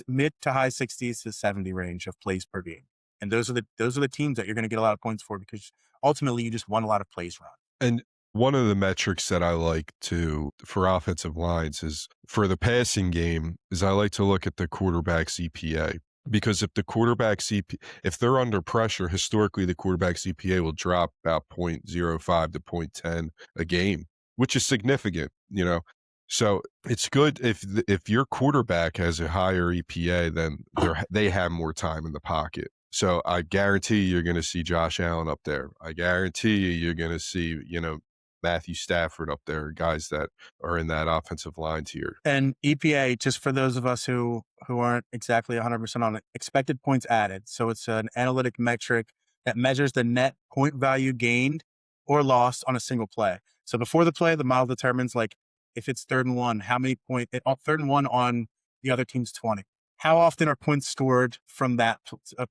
mid to high 60s to 70 range of plays per game. And those are the teams that you're going to get a lot of points for because ultimately you just want a lot of plays run. And one of the metrics that I like for offensive lines is for the passing game is I like to look at the quarterback's EPA. Because if they're under pressure, historically the quarterback's EPA will drop about 0.05 to 0.10 a game, which is significant, So it's good if your quarterback has a higher EPA, then they have more time in the pocket. So I guarantee you're going to see Josh Allen up there. I guarantee you're going to see, Matthew Stafford up there, guys that are in that offensive line tier. And EPA, just for those of us who aren't exactly 100% on it, expected points added. So it's an analytic metric that measures the net point value gained or lost on a single play. So before the play, the model determines like if it's 3rd and 1, how many points, 3rd and 1 on the other team's 20. How often are points scored from that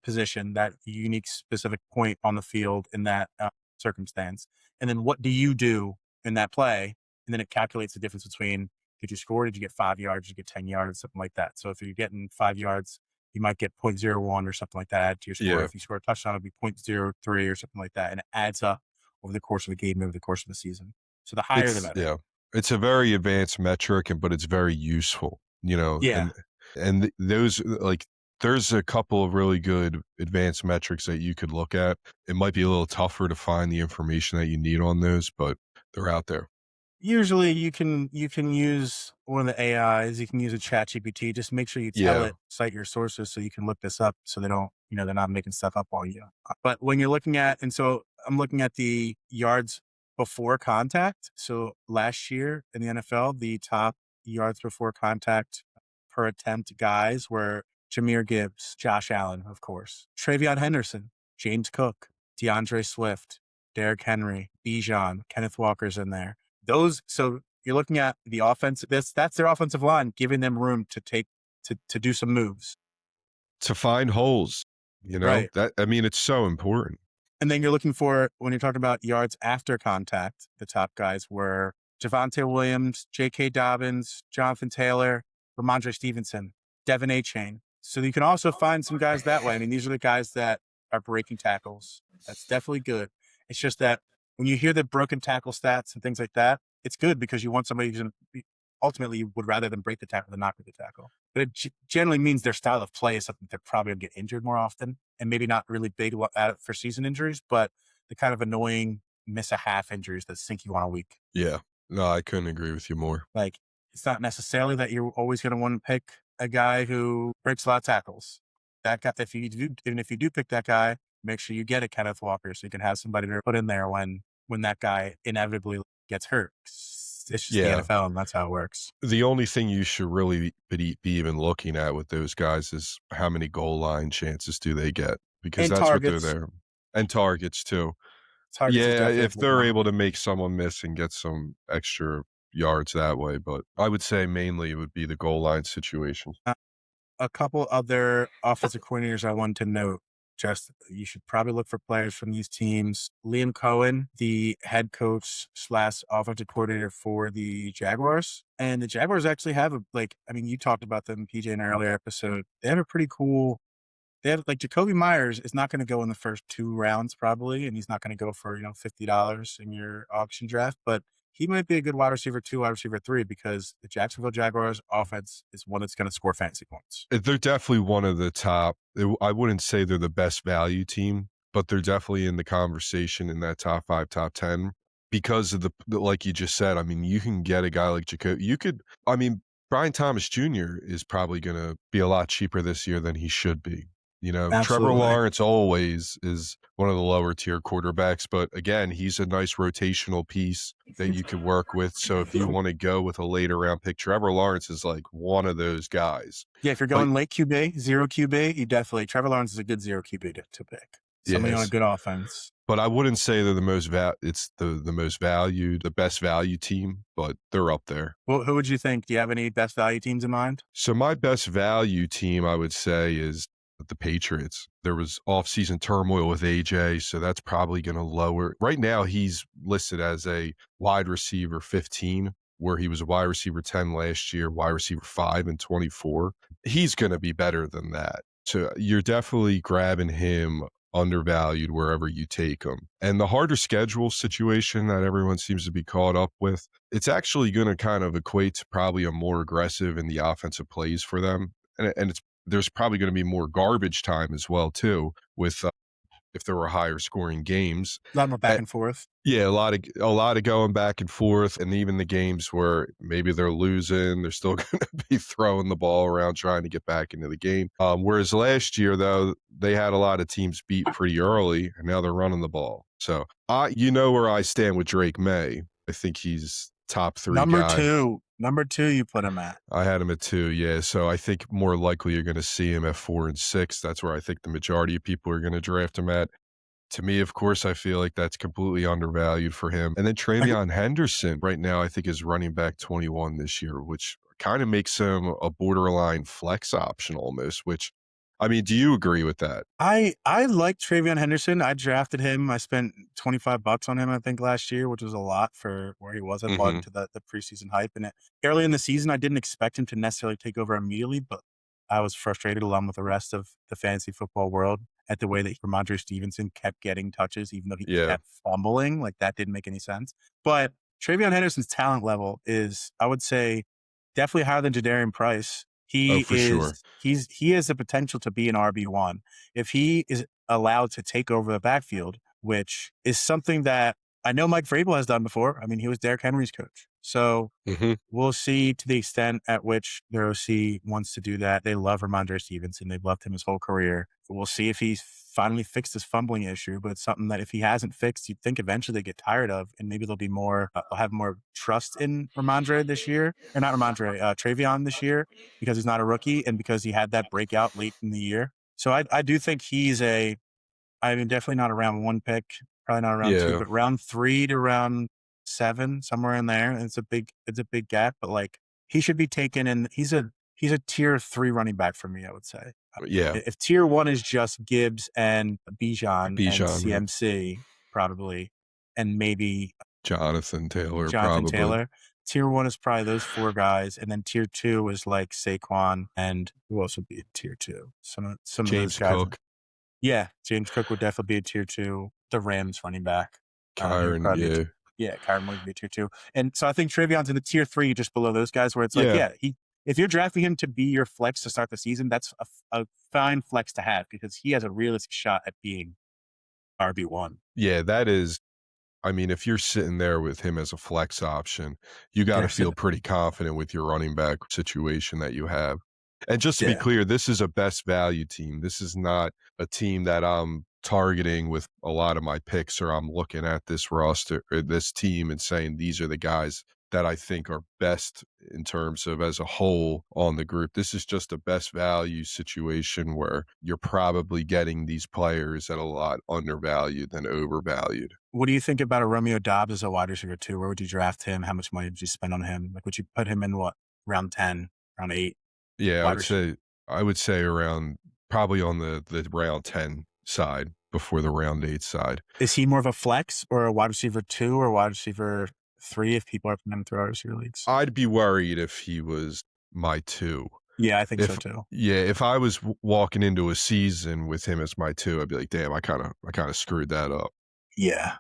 position, that unique specific point on the field in that circumstance? And then what do you do in that play? And then it calculates the difference between did you score, did you get 5 yards, did you get 10 yards, something like that. So if you're getting 5 yards, you might get 0.01 or something like that add to your score. Yeah. If you score a touchdown, it'll be 0.03 or something like that. And it adds up over the course of the game, over the course of the season. So the higher the better. Yeah. It's a very advanced metric, but it's very useful, Yeah. And those, like, there's a couple of really good advanced metrics that you could look at. It might be a little tougher to find the information that you need on those, but they're out there. Usually you can use one of the AIs, you can use a ChatGPT, just make sure you tell it, cite your sources so you can look this up so they don't, they're not making stuff up on you. But when you're looking at, and so I'm looking at the yards before contact. So last year in the NFL, the top yards before contact per attempt guys were Jahmyr Gibbs, Josh Allen, of course, Travion Henderson, James Cook, DeAndre Swift, Derrick Henry, Bijan, Kenneth Walker's in there. So you're looking at the offense. That's their offensive line, giving them room to do some moves, to find holes. Right. It's so important. And then you're looking for, when you're talking about yards after contact, the top guys were Javonte Williams, J.K. Dobbins, Jonathan Taylor, Ramondre Stevenson, Devin Achane. So you can also find some guys that way. I mean, these are the guys that are breaking tackles. That's definitely good. It's just that when you hear the broken tackle stats and things like that, it's good because you want somebody who's going to be, ultimately you would rather them break the tackle than not break the tackle. But it generally means their style of play is something they're probably going to get injured more often and maybe not really big for season injuries, but the kind of annoying miss a half injuries that sink you on a week. Yeah. No, I couldn't agree with you more. Like, it's not necessarily that you're always going to want to pick a guy who breaks a lot of tackles. That guy, even if you do pick that guy, make sure you get a Kenneth Walker so you can have somebody to put in there when that guy inevitably gets hurt. It's just the NFL, and that's how it works. The only thing you should really be even looking at with those guys is how many goal line chances do they get, because that's targets. what they're there. And targets too. Targets if they're able to make someone miss and get some extra yards that way, but I would say mainly it would be the goal line situation. A couple other offensive coordinators I wanted to note. Just you should probably look for players from these teams. Liam Coen, the head coach / offensive coordinator for the Jaguars. And the Jaguars actually have you talked about them, PJ, in an earlier episode. They have a pretty cool, Jacoby Myers is not going to go in the first 2 rounds probably, and he's not going to go for, $50 in your auction draft, but he might be a good wide receiver 2, wide receiver 3, because the Jacksonville Jaguars offense is one that's going to score fantasy points. They're definitely one of the top. I wouldn't say they're the best value team, but they're definitely in the conversation in that top 5, top 10 because of the like you just said. I mean, you can get a guy like Jacoby. Brian Thomas Jr. is probably going to be a lot cheaper this year than he should be. Absolutely. Trevor Lawrence always is one of the lower tier quarterbacks, but again, he's a nice rotational piece that you can work with. So if you want to go with a later round pick, Trevor Lawrence is like one of those guys. Yeah, if you're going late QB, 0 QB, Trevor Lawrence is a good 0 QB to pick. Somebody on a good offense. But I wouldn't say they're the most it's the most valued, the best value team, but they're up there. Well, who would you think? Do you have any best value teams in mind? So my best value team, I would say, is the Patriots. There was off-season turmoil with AJ, so that's probably going to lower. Right now, he's listed as a wide receiver 15, where he was a wide receiver 10 last year, wide receiver 5 in 24. He's going to be better than that. So you're definitely grabbing him undervalued wherever you take him. And the harder schedule situation that everyone seems to be caught up with, it's actually going to kind of equate to probably a more aggressive in the offensive plays for them. And there's probably going to be more garbage time as well, too, with if there were higher scoring games. A lot more back and forth. Yeah, a lot of going back and forth, and even the games where maybe they're losing, they're still going to be throwing the ball around trying to get back into the game. Whereas last year, though, they had a lot of teams beat pretty early, and now they're running the ball. So where I stand with Drake Maye. I think he's top 3 guy. Number 2, you put him at. I had him at 2, yeah. So I think more likely you're going to see him at 4 and 6. That's where I think the majority of people are going to draft him at. To me, of course, I feel like that's completely undervalued for him. And then Travion Henderson right now, I think, is running back 21 this year, which kind of makes him a borderline flex option almost, which, I mean, do you agree with that? I like Travion Henderson. I drafted him. I spent $25 on him, I think, last year, which was a lot for where he was. I bought into the preseason hype. And early in the season, I didn't expect him to necessarily take over immediately, but I was frustrated along with the rest of the fantasy football world at the way that Ramondre Stevenson kept getting touches, even though he kept fumbling. Like, that didn't make any sense. But Travion Henderson's talent level is, I would say, definitely higher than Jadarian Price. He has the potential to be an RB1 if he is allowed to take over the backfield, which is something that I know Mike Vrabel has done before. I mean, he was Derrick Henry's coach. So we'll see to the extent at which their OC wants to do that. They love Ramondre Stevenson. They've loved him his whole career. We'll see if he's finally fixed his fumbling issue, but it's something that if he hasn't fixed, you'd think eventually they get tired of, and maybe they'll be more, have more trust in Ramondre this year, or not Ramondre, Travion this year, because he's not a rookie and because he had that breakout late in the year. So I do think he's definitely not a round 1 pick, probably not a round 2, but round 3 to round 7, somewhere in there. It's a big gap, but like he should be taken, and he's a tier 3 running back for me, I would say. Yeah. If tier 1 is just Gibbs and Bijan and CMC, probably, and maybe Jonathan Taylor, tier 1 is probably those 4 guys, and then tier 2 is like Saquon, and who else would be in tier 2? Some of those guys. Cook. Yeah, James Cook would definitely be a tier 2. The Rams running back. He would Kyron, probably be yeah. Kyron would be a tier 2. And so I think Trayvon's in the tier 3 just below those guys where it's like, Yeah. if you're drafting him to be your flex to start the season, that's a fine flex to have because he has a realistic shot at being RB1. Yeah, that is. I mean, if you're sitting there with him as a flex option, you got to feel pretty confident with your running back situation that you have. And just to be clear, this is a best value team. This is not a team that I'm targeting with a lot of my picks, or I'm looking at this roster or this team and saying these are the guys that I think are best in terms of as a whole on the group. This is just a best value situation where you're probably getting these players at a lot undervalued than overvalued. What do you think about a Romeo Doubs as a wide receiver too? Where would you draft him? How much money would you spend on him? Like, would you put him in what, round 10, round 8? Yeah, I would say around probably on the round 10 side before the round 8 side. Is he more of a flex or a wide receiver 2 or wide receiver 3 if people are playing through wide receiver leagues? I'd be worried if he was my 2. Yeah, I think so too. Yeah, if I was walking into a season with him as my 2, I'd be like, damn, I kind of screwed that up. Yeah.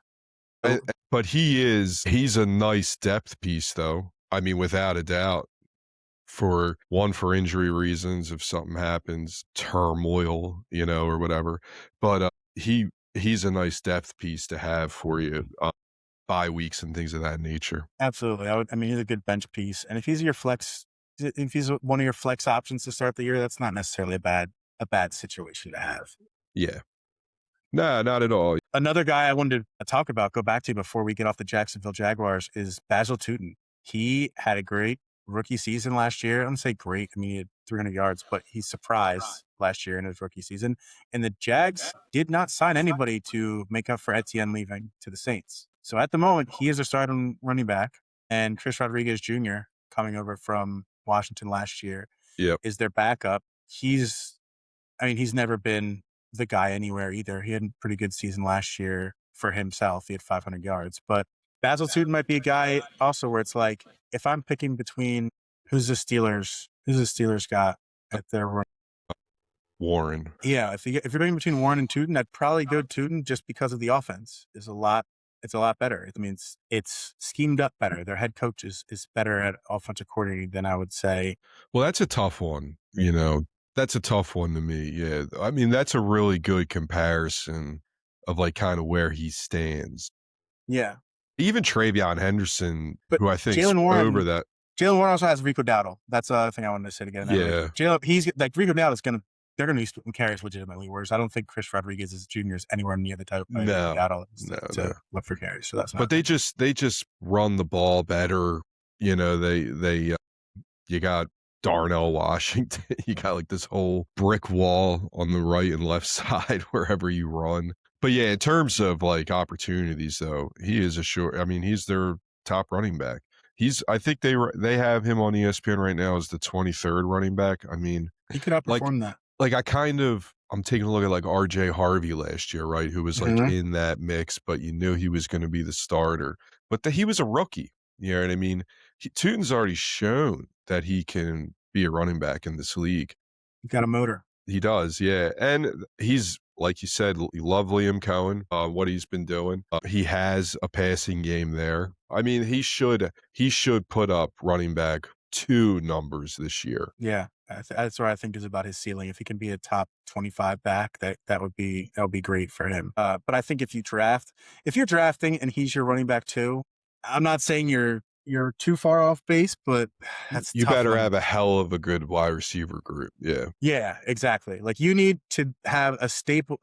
But he's a nice depth piece though. I mean, without a doubt. For injury reasons, if something happens, turmoil, or whatever. But he's a nice depth piece to have for you, bye weeks and things of that nature. Absolutely. He's a good bench piece. And if he's your flex, if he's one of your flex options to start the year, that's not necessarily a bad situation to have. Yeah. Nah, not at all. Another guy I wanted to go back to before we get off the Jacksonville Jaguars is Basil Tuten. He had a great rookie season last year. I don't say great. He had 300 yards, but he surprised last year in his rookie season. And the Jags did not sign anybody to make up for Etienne leaving to the Saints. So at the moment, he is a starting running back, and Chris Rodriguez Jr., coming over from Washington last year, is their backup. He's never been the guy anywhere either. He had a pretty good season last year for himself. He had 500 yards, but Basil Tuten might be a guy also where it's like, if I'm picking between who's the Steelers got at their run? Warren. Yeah. If you're picking between Warren and Tuten, I'd probably go Tuten just because of the offense it's a lot better. It's schemed up better. Their head coach is better at offensive coordinating than I would say. Well, that's a tough one. That's a tough one to me. Yeah. That's a really good comparison of like kind of where he stands. Yeah. Even Travion Henderson, who I think Jalen Warren over that. Jalen Warren also has Rico Dowdle. That's the other thing I wanted to say again. Yeah. He's like Rico Dowdle they're going to be splitting carries legitimately, whereas I don't think Chris Rodriguez Jr. is anywhere near the type of player Dowdle to look for carries. So that's not. But they just run the ball better. You got Darnell Washington. You got like this whole brick wall on the right and left side wherever you run. But yeah, in terms of like opportunities, though, he is he's their top running back. I think they have him on ESPN right now as the 23rd running back. He could outperform that. Like I'm taking a look at like RJ Harvey last year, right? Who was like in that mix, but you knew he was going to be the starter. But he was a rookie. You know what I mean? Tuten's already shown that he can be a running back in this league. He got a motor. He does, yeah. And he's, like you said, you love Liam Coen, what he's been doing. He has a passing game there. He should put up running back 2 numbers this year. Yeah. That's what I think is about his ceiling. If he can be a top 25 back, that would be great for him. But I think if you're drafting and he's your running back too, I'm not saying you're too far off base, but that's you better have a hell of a good wide receiver group. Yeah. Yeah, exactly. Like you need to have a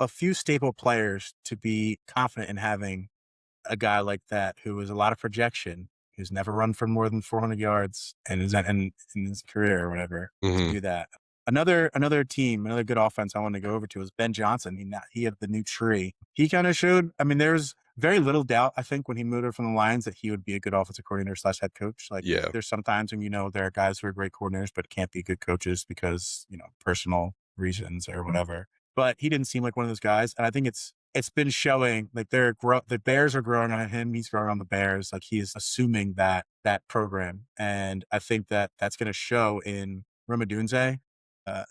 few staple players to be confident in having a guy like that who is a lot of projection, who's never run for more than 400 yards and is in his career or whatever to do that. Another good offense I want to go over to is Ben Johnson. He had the new tree. He kind of showed, there's very little doubt, I think, when he moved over from the Lions that he would be a good offensive coordinator / head coach. There's sometimes when there are guys who are great coordinators but can't be good coaches because, personal reasons or whatever. But he didn't seem like one of those guys. And I think it's been showing like the Bears are growing on him. He's growing on the Bears. Like he is assuming that program. And I think that's going to show in Rome Odunze.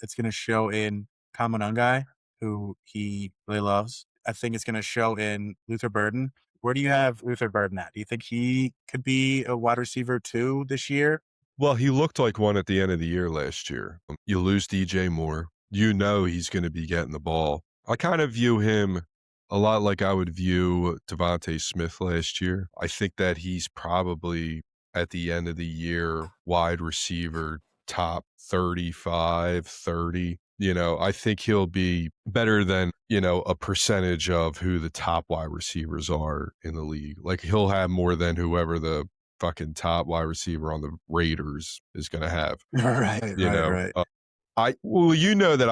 It's going to show in Kamunungai, who he really loves. I think it's going to show in Luther Burden. Where do you have Luther Burden at? Do you think he could be a wide receiver 2 this year? Well, he looked like one at the end of the year last year. You lose DJ Moore. You know he's going to be getting the ball. I kind of view him a lot like I would view Devontae Smith last year. I think that he's probably at the end of the year wide receiver top 35, 30. I think he'll be better than, a percentage of who the top wide receivers are in the league. Like he'll have more than whoever the fucking top wide receiver on the Raiders is going to have. Right. That I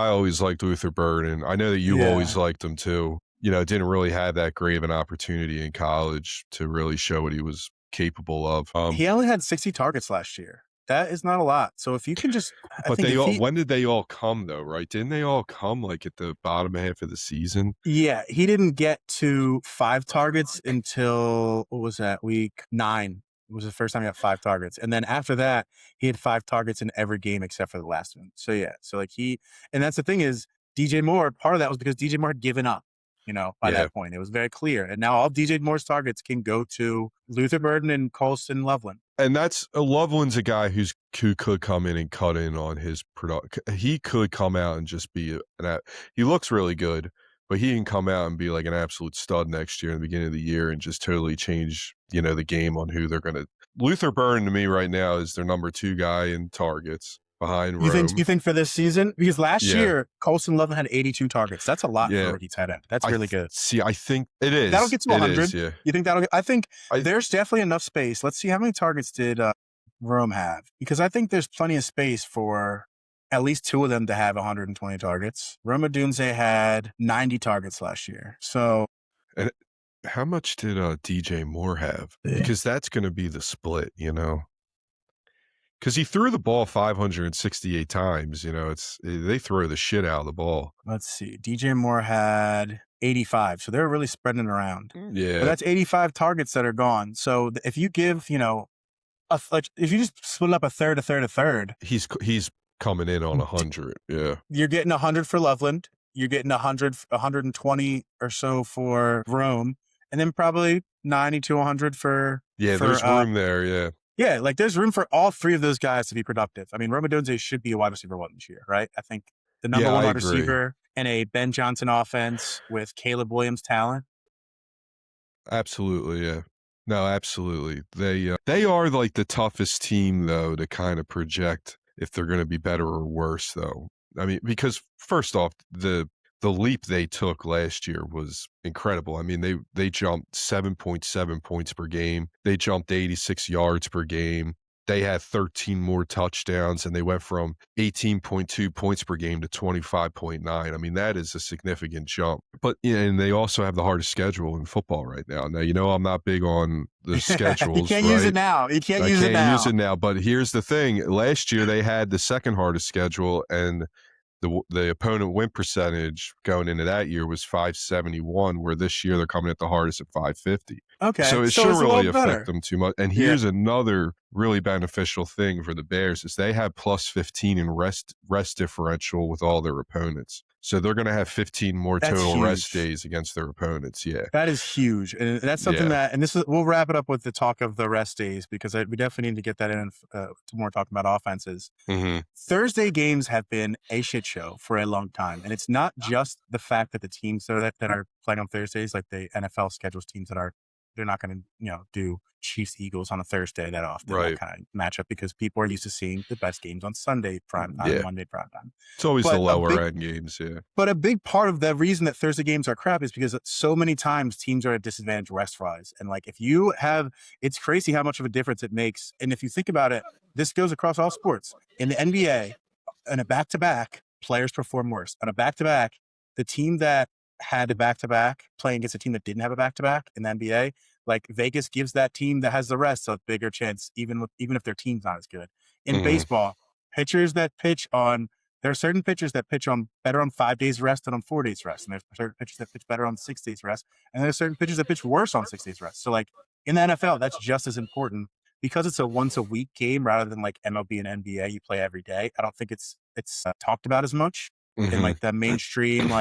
always liked Luther Burden. I know that you always liked him too. Didn't really have that great of an opportunity in college to really show what he was capable of. He only had 60 targets last year. That is not a lot. So if you can just, when did they all come though? Right? Didn't they all come like at the bottom half of the season? Yeah, he didn't get to 5 targets until what was that, week 9. It was the first time he got 5 targets. And then after that, he had 5 targets in every game except for the last one. So yeah, and that's the thing is DJ Moore, part of that was because DJ Moore had given up, by that point. It was very clear. And now all DJ Moore's targets can go to Luther Burden and Colston Loveland. And Loveland's a guy who could come in and cut in on his product. He could come out and just be he looks really good, but he can come out and be like an absolute stud next year in the beginning of the year and just totally change, the game on who they're going to. Luther Burden to me right now is their number 2 guy in targets behind Rome. You think for this season? Because last year, Colston Loveland had 82 targets. That's a lot for a rookie tight end. That's really good. See, I think it is. That'll get to 100. You think I think there's definitely enough space. Let's see how many targets did Rome have? Because I think there's plenty of space for at least 2 of them to have 120 targets. Romeo Odunze had 90 targets last year. So, and how much did DJ Moore have? Because that's going to be the split, Because he threw the ball 568 times. They throw the shit out of the ball. Let's see. DJ Moore had 85, so they're really spreading it around. Yeah, but that's 85 targets that are gone. So if you give, if you just split up a third, he's coming in on 100. Yeah, you're getting 100 for Loveland. You're getting 120 or so for Rome, and then probably 90 to 100 for. Yeah, there's room there. Yeah. Yeah, there's room for all 3 of those guys to be productive. I mean, Romeo Odunze should be a wide receiver 1 this year, right? I think the number 1 wide receiver in a Ben Johnson offense with Caleb Williams talent. Absolutely, yeah. No, absolutely. They are like the toughest team though to kind of project if they're going to be better or worse though. I mean, because first off, the leap they took last year was incredible. I mean, they jumped 7.7 points per game. They jumped 86 yards per game. They had 13 more touchdowns, and they went from 18.2 points per game to 25.9. I mean, that is a significant jump. But and they also have the hardest schedule in football right now. Now, I'm not big on the schedules. You can't use it now. I can't use it now. But here's the thing. Last year, they had the second hardest schedule, and the opponent win percentage going into that year was 571, where this year they're coming at the hardest at 550. Okay. So it shouldn't really affect them too much. And here's another really beneficial thing for the Bears is they have plus 15 in rest differential with all their opponents. So they're going to have 15 more total rest days against their opponents. Yeah. That is huge. And that's something we'll wrap it up with the talk of the rest days because we definitely need to get that in to more talking about offenses. Mm-hmm. Thursday games have been a shit show for a long time. And it's not just the fact that the teams that are playing on Thursdays, like the NFL schedules teams they're not going to, do Chiefs Eagles on a Thursday that often, that kind of matchup, because people are used to seeing the best games on Sunday prime time, Monday prime time. It's always the lower end games, But a big part of the reason that Thursday games are crap is because so many times teams are at a disadvantage rest-wise. And if you have, it's crazy how much of a difference it makes. And if you think about it, this goes across all sports. In the NBA, in a back-to-back, players perform worse. On a back-to-back, the team that had a back-to-back playing against a team that didn't have a back-to-back in the NBA, Vegas gives that team that has the rest a bigger chance, even if their team's not as good. In baseball, pitchers that pitch on, there are certain pitchers that pitch on better on 5 days rest than on 4 days rest. And there's certain pitchers that pitch better on 6 days rest. And there's certain pitchers that pitch worse on 6 days rest. So in the NFL, that's just as important because it's a once a week game rather than MLB and NBA, you play every day. I don't think it's talked about as much in the mainstream,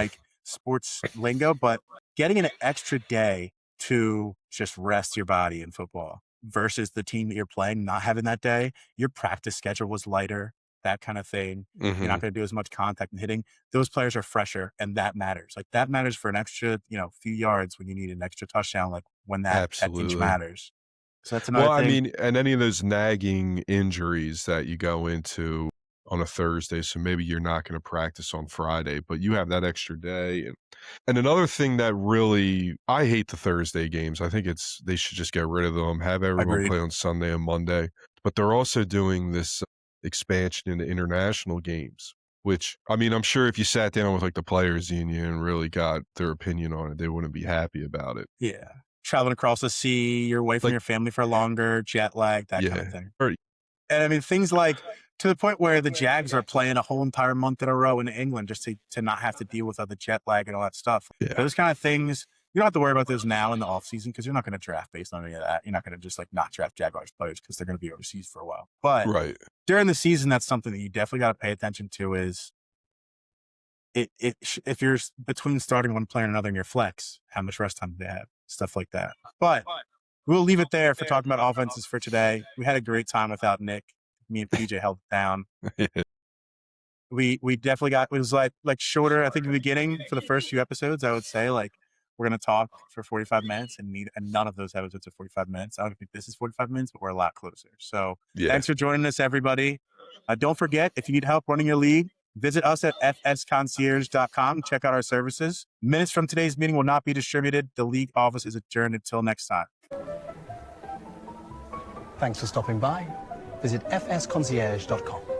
sports lingo, but getting an extra day to just rest your body in football versus the team that you're playing not having that day, your practice schedule was lighter, that kind of thing. You're not going to do as much contact and hitting. Those players are fresher, and that matters. Like that matters for an extra, few yards when you need an extra touchdown, like when that inch matters. So that's another thing. Well, I mean, and any of those nagging injuries that you go into on a Thursday, so maybe you're not going to practice on Friday, but you have that extra day. And another thing that really, I hate the Thursday games. I think they should just get rid of them, have everyone play on Sunday and Monday. But they're also doing this expansion into international games, which, I mean, I'm sure if you sat down with like the players union and really got their opinion on it, they wouldn't be happy about it. Yeah. Traveling across the sea, you're away from your family for longer, jet lag, that kind of thing. And I mean, things like to the point where the Jags are playing a whole entire month in a row in England just to not have to deal with other jet lag and all that stuff. Yeah. Those kind of things, you don't have to worry about those now in the offseason because you're not going to draft based on any of that. You're not going to just like not draft Jaguars players because they're going to be overseas for a while. But during the season, that's something that you definitely got to pay attention to is if you're between starting one player and another in your flex, how much rest time do they have? Stuff like that. But we'll leave it there for talking about offenses for today. We had a great time without Nick. Me and PJ held it down. We definitely it was like shorter. I think in the beginning for the first few episodes, I would say like we're gonna talk for 45 minutes and none of those episodes are 45 minutes. I don't think this is 45 minutes, but we're a lot closer. So thanks for joining us, everybody. Don't forget, if you need help running your league, visit us at fsconcierge.com. Check out our services. Minutes from today's meeting will not be distributed. The league office is adjourned until next time. Thanks for stopping by. Visit fsconcierge.com.